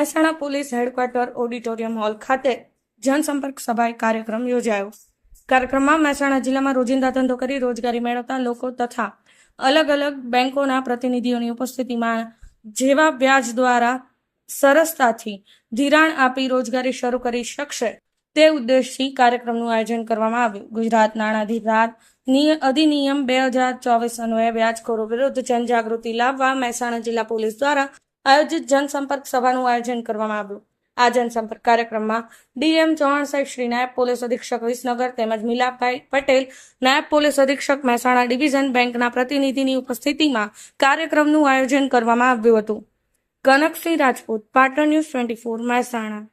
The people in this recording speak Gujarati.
Mehsana police headquarter auditorium hall ખાતે જનસંપર્ક સભા કાર્યક્રમ યોજાયો। કાર્યક્રમમાં મહેસાણા જિલ્લામાં રોજિંદા ધંધો કરી રોજગારી મેળવતા લોકો તથા અલગ અલગ બેંકોના પ્રતિનિધિઓની ઉપસ્થિતિમાં જેવા વ્યાજ દ્વારા સરળતાથી ધિરાણ આપી રોજગારી શરૂ કરી શકશે તે ઉદ્દેશથી કાર્યક્રમનું આયોજન કરવામાં આવ્યું। ગુજરાત નાણાધિકાર અધિનિયમ 2024 અન્વયે વ્યાજખોરો વિરુદ્ધ જનજાગૃતિ લાવવા મહેસાણા જિલ્લા પોલીસ દ્વારા આયોજિત જનસંપર્ક સભાનું આયોજન કરવામાં આવ્યું। આ જનસંપર્ક કાર્યક્રમમાં ડીએમ ચૌહાણ સાહેબ શ્રી નાયબ પોલીસ અધિક્ષક વિસનગર તેમજ મિલાભાઈ પટેલ નાયબ પોલીસ અધિક્ષક મહેસાણા ડિવિઝન બેંકના પ્રતિનિધિની ઉપસ્થિતિમાં કાર્યક્રમનું આયોજન કરવામાં આવ્યું હતું। કનકસિંહ રાજપૂત, પાટણ ન્યૂઝ 24 મહેસાણા।